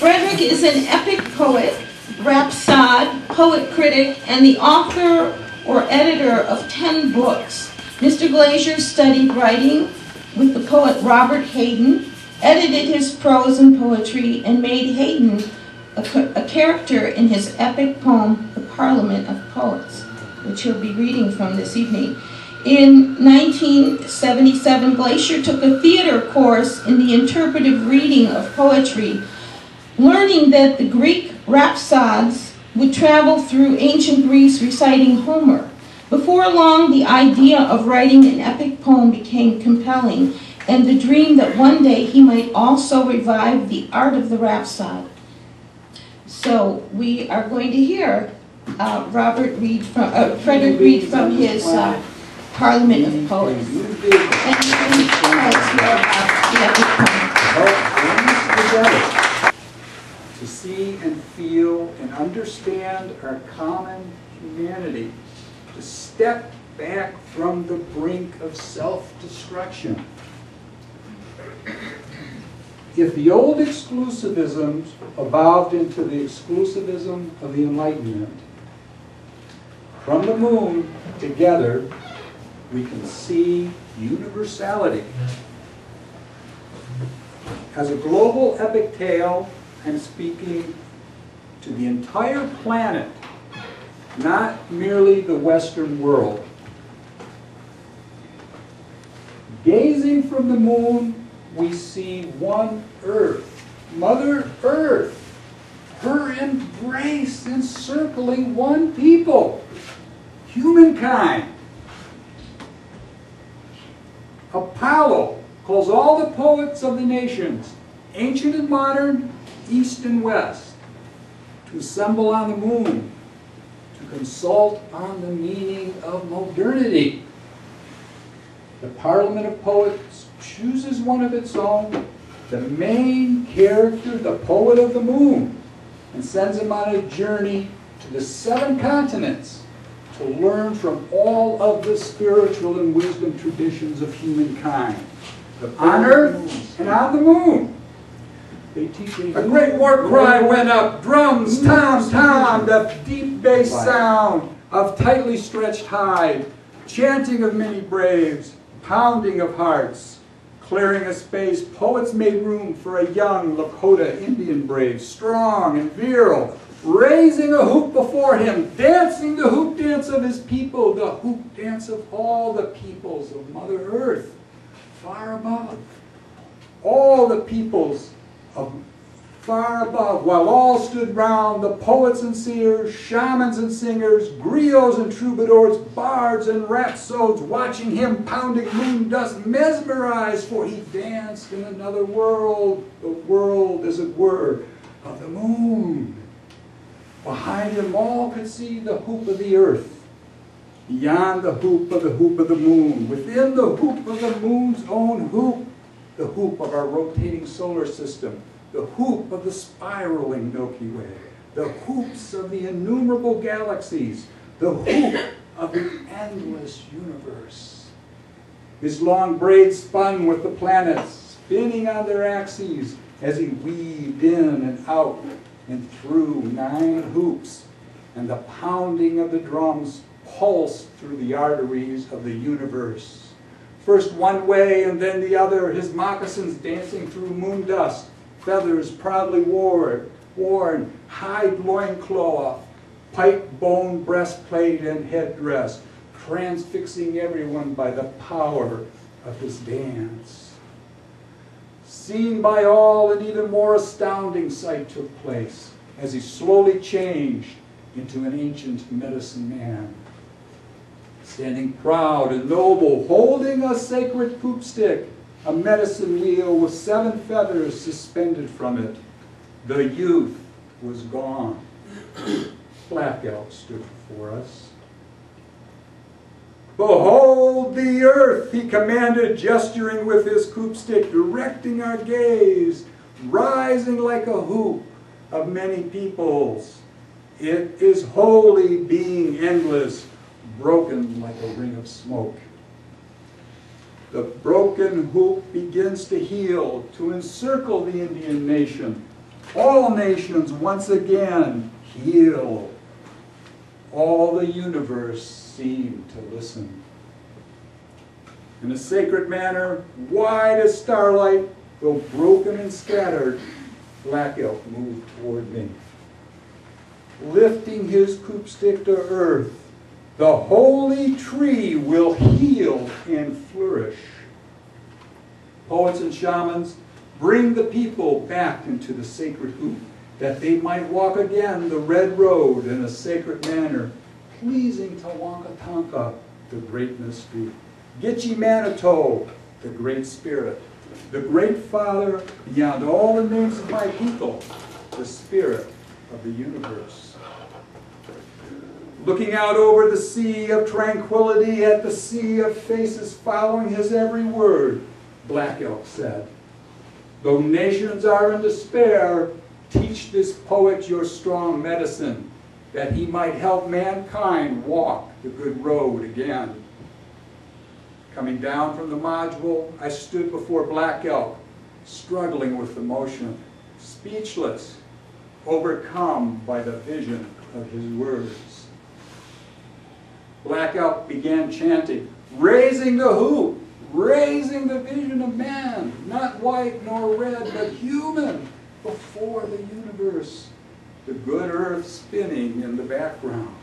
Frederick is an epic poet, rhapsode, poet critic, and the author or editor of 10 books. Mr. Glaysher studied writing with the poet Robert Hayden, edited his prose and poetry, and made Hayden a character in his epic poem, The Parliament of Poets, which he'll be reading from this evening. In 1977, Glaysher took a theater course in the interpretive reading of poetry, learning that the Greek rhapsodes would travel through ancient Greece reciting Homer. Before long, the idea of writing an epic poem became compelling, and the dream that one day he might also revive the art of the rhapsode. So we are going to hear Frederick read from his Parliament of Poets. And you can tell us more about the epic poem. To see and feel and understand our common humanity, to step back from the brink of self-destruction. If the old exclusivisms evolved into the exclusivism of the Enlightenment, from the moon together we can see universality. As a global epic tale, I'm speaking to the entire planet, not merely the Western world. Gazing from the moon, we see one Earth, Mother Earth, her embrace encircling one people, humankind. Apollo calls all the poets of the nations, ancient and modern, East and West, to assemble on the moon, to consult on the meaning of modernity. The Parliament of Poets chooses one of its own, the main character, the poet of the moon, and sends him on a journey to the 7 continents to learn from all of the spiritual and wisdom traditions of humankind, on Earth and on the moon. A great war cry went up, drums, tom, tom, the deep bass sound of tightly stretched hide, chanting of many braves, pounding of hearts. Clearing a space, poets made room for a young Lakota Indian brave, strong and virile, raising a hoop before him, dancing the hoop dance of his people, the hoop dance of all the peoples of Mother Earth, far above. All the peoples of far above, while all stood round, the poets and seers, shamans and singers, griots and troubadours, bards and rhapsodes, watching him pounding moon dust, mesmerized, for he danced in another world, the world, as it were, of the moon. Behind him all could see the hoop of the earth, beyond the hoop of the moon, within the hoop of the moon's own hoop, the hoop of our rotating solar system, the hoop of the spiraling Milky Way, the hoops of the innumerable galaxies, the hoop of the endless universe. His long braids spun with the planets, spinning on their axes as he weaved in and out and through 9 hoops, and the pounding of the drums pulsed through the arteries of the universe. First one way and then the other, his moccasins dancing through moon dust, feathers proudly worn, hide loincloth, pipe bone breastplate and headdress, transfixing everyone by the power of his dance. Seen by all, an even more astounding sight took place as he slowly changed into an ancient medicine man. Standing proud and noble, holding a sacred poop stick, a medicine wheel with 7 feathers suspended from it. The youth was gone. Black Elk stood before us. Behold the earth, he commanded, gesturing with his poop stick, directing our gaze, rising like a hoop of many peoples. It is holy, being endless, broken like a ring of smoke. The broken hoop begins to heal, to encircle the Indian nation, All nations once again heal. All the universe seemed to listen. In a sacred manner, wide as starlight, though broken and scattered, Black Elk moved toward me. Lifting his coupe stick to earth, the holy tree will heal and flourish. Poets and shamans, bring the people back into the sacred hoop, that they might walk again the red road in a sacred manner, pleasing to Wankatanka, the great mystery, Gitche Manito, the great spirit, the great Father beyond all the names of my people, the spirit of the universe. Looking out over the sea of tranquility at the sea of faces following his every word, Black Elk said, though nations are in despair, teach this poet your strong medicine, that he might help mankind walk the good road again. Coming down from the module, I stood before Black Elk, struggling with emotion, speechless, overcome by the vision of his words. Black Elk began chanting, raising the hoop, raising the vision of man, not white nor red, but human, before the universe, the good earth spinning in the background.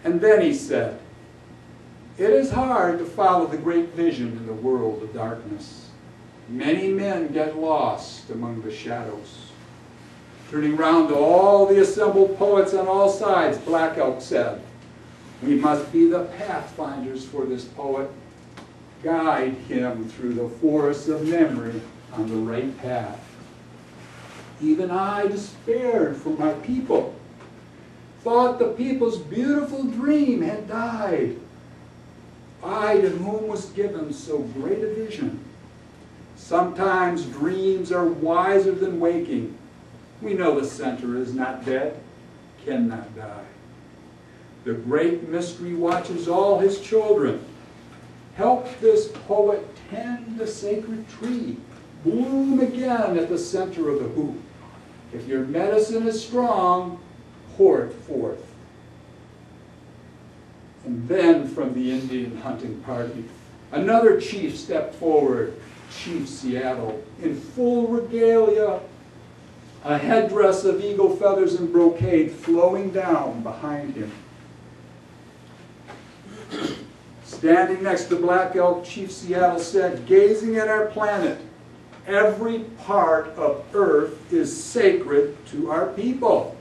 And then he said, it is hard to follow the great vision in the world of darkness. Many men get lost among the shadows. Turning round to all the assembled poets on all sides, Black Elk said, we must be the pathfinders for this poet. Guide him through the forests of memory on the right path. Even I despaired for my people, thought the people's beautiful dream had died. I to whom was given so great a vision. Sometimes dreams are wiser than waking. We know the center is not dead, cannot die. The great mystery watches all his children. Help this poet tend the sacred tree, bloom again at the center of the hoop. If your medicine is strong, pour it forth. And then from the Indian hunting party, another chief stepped forward, Chief Seattle, in full regalia, a headdress of eagle feathers and brocade flowing down behind him. Standing next to Black Elk, Chief Seattle said, gazing at our planet, every part of Earth is sacred to our people.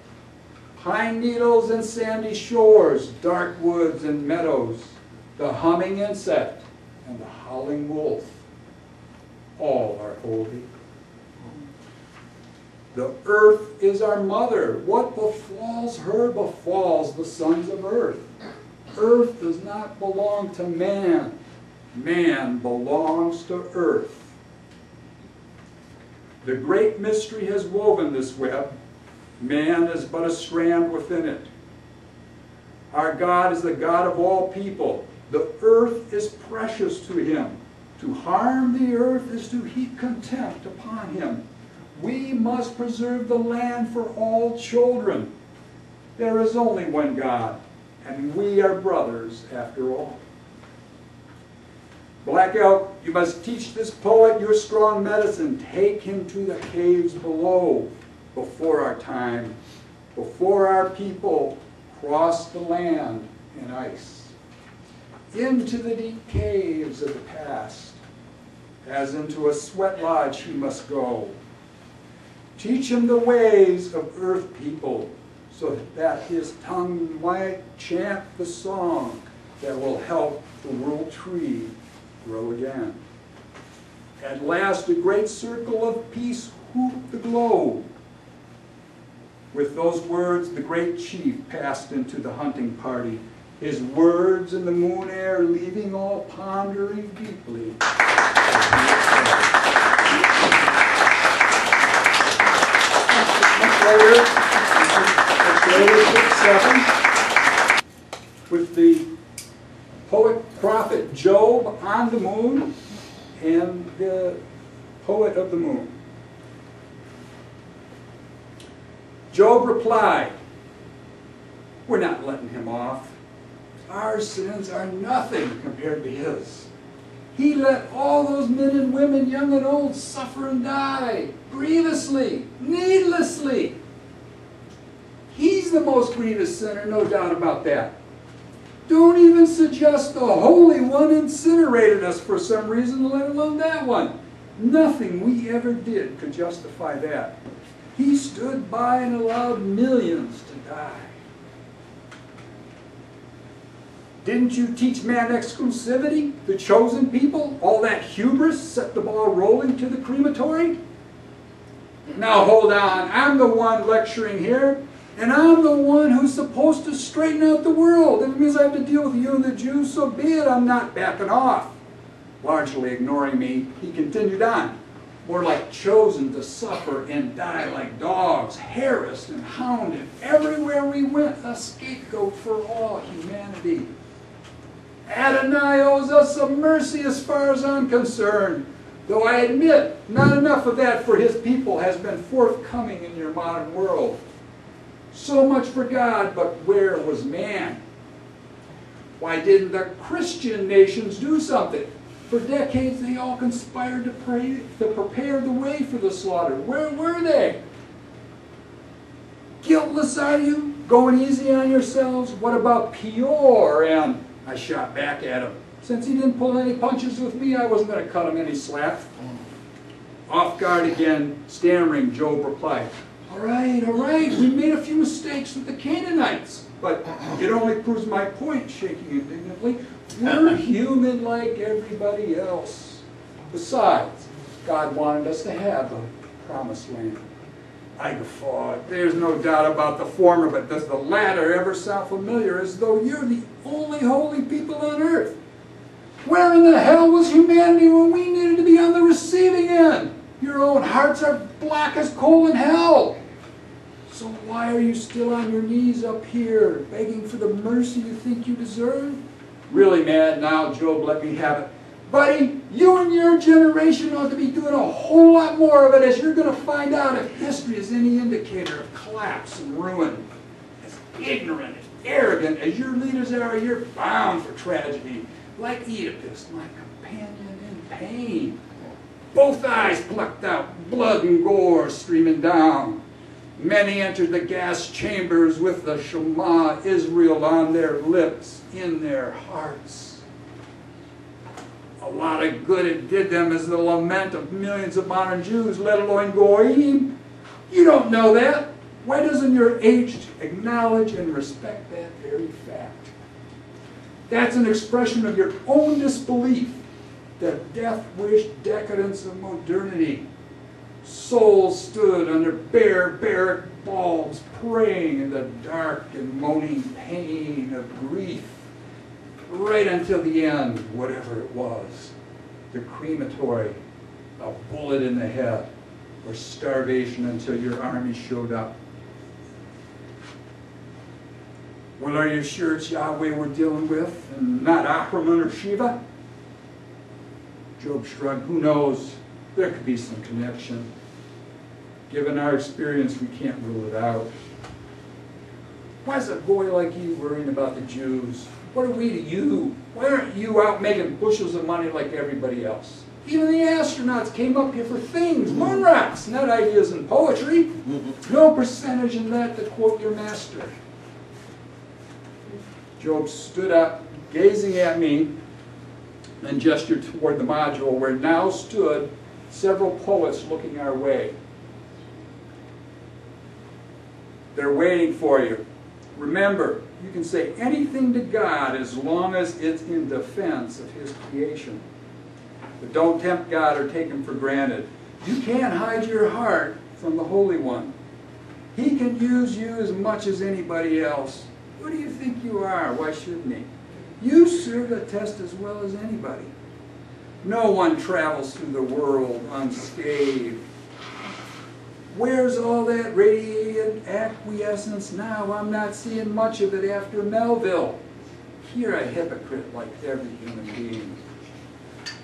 Pine needles and sandy shores, dark woods and meadows, the humming insect and the howling wolf, all are holy. The earth is our mother. What befalls her befalls the sons of earth. Earth does not belong to man. Man belongs to earth. The great mystery has woven this web. Man is but a strand within it. Our God is the God of all people. The earth is precious to him. To harm the earth is to heap contempt upon him. We must preserve the land for all children. There is only one God, and we are brothers after all. Black Elk, you must teach this poet your strong medicine. Take him to the caves below, before our time, before our people cross the land in ice. Into the deep caves of the past, as into a sweat lodge he must go. Teach him the ways of earth people, so that his tongue might chant the song that will help the world tree grow again. At last, a great circle of peace hooped the globe. With those words, the great chief passed into the hunting party, his words in the moon air leaving all pondering deeply. With the poet-prophet Job on the moon and the poet of the moon. Job replied, we're not letting him off. Our sins are nothing compared to his. He let all those men and women, young and old, suffer and die grievously, needlessly. He's the most grievous sinner, no doubt about that. Don't even suggest the Holy One incinerated us for some reason, let alone that one. Nothing we ever did could justify that. He stood by and allowed millions to die. Didn't you teach man exclusivity, the chosen people? All that hubris set the ball rolling to the crematory? Now hold on, I'm the one lecturing here, and I'm the one who's supposed to straighten out the world. If it means I have to deal with you and the Jews, so be it, I'm not backing off. Largely ignoring me, he continued on. More like chosen to suffer and die like dogs, harassed and hounded. Everywhere we went, a scapegoat for all humanity. Adonai owes us some mercy as far as I'm concerned. Though I admit, not enough of that for his people has been forthcoming in your modern world. So much for God, but where was man? Why didn't the Christian nations do something? For decades they all conspired to prepare the way for the slaughter. Where were they? Guiltless are you? Going easy on yourselves? What about Peor? And I shot back at him. Since he didn't pull any punches with me, I wasn't going to cut him any slack. Off guard again, stammering, Job replied, all right, we made a few mistakes with the Canaanites, but it only proves my point, shaking indignantly. We're human like everybody else. Besides, God wanted us to have a promised land. I guffawed. There's no doubt about the former, but does the latter ever sound familiar, as though you're the only holy people on earth? Where in the hell was humanity when we needed to be on the receiving end? Your own hearts are black as coal in hell. So why are you still on your knees up here, begging for the mercy you think you deserve? Really mad now, Job, let me have it. Buddy, you and your generation ought to be doing a whole lot more of it, as you're going to find out if history is any indicator of collapse and ruin. As ignorant and arrogant as your leaders are, you're bound for tragedy. Like Oedipus, my companion in pain. Both eyes plucked out, blood and gore streaming down. Many entered the gas chambers with the Shema Israel on their lips, in their hearts. A lot of good it did them is the lament of millions of modern Jews, let alone Goyim. You don't know that. Why doesn't your age acknowledge and respect that very fact? That's an expression of your own disbelief, the death-wish decadence of modernity. Souls stood under bare barrack bulbs, praying in the dark and moaning pain of grief, right until the end, whatever it was. The crematory, a bullet in the head, or starvation until your army showed up. Well, are you sure it's Yahweh we're dealing with, and not Ahriman or Shiva? Job shrugged. Who knows? There could be some connection. Given our experience, we can't rule it out. Why is a boy like you worrying about the Jews? What are we to you? Why aren't you out making bushels of money like everybody else? Even the astronauts came up here for things, moon rocks, not ideas and poetry. No percentage in that, to quote your master. Job stood up, gazing at me, and gestured toward the module where now stood several poets looking our way. They're waiting for you. Remember, you can say anything to God as long as it's in defense of His creation. But don't tempt God or take Him for granted. You can't hide your heart from the Holy One. He can use you as much as anybody else. Who do you think you are? Why shouldn't He? You serve the test as well as anybody. No one travels through the world unscathed. Where's all that radiant acquiescence now? I'm not seeing much of it after Melville. You're a hypocrite like every human being.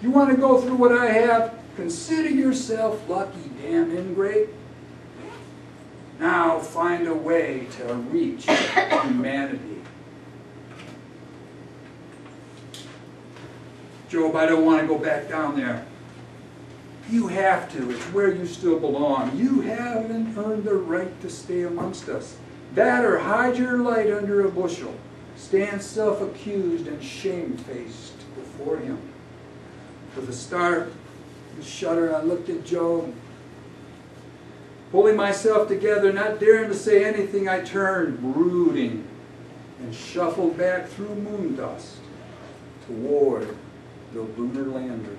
You want to go through what I have? Consider yourself lucky, damn ingrate. Now, I'll find a way to reach humanity. Job, I don't want to go back down there. You have to. It's where you still belong. You haven't earned the right to stay amongst us. That or hide your light under a bushel. Stand self-accused and shamefaced before him. With a start and shudder, I looked at Job. Pulling myself together, not daring to say anything, I turned, brooding, and shuffled back through moon dust toward the lunar lander.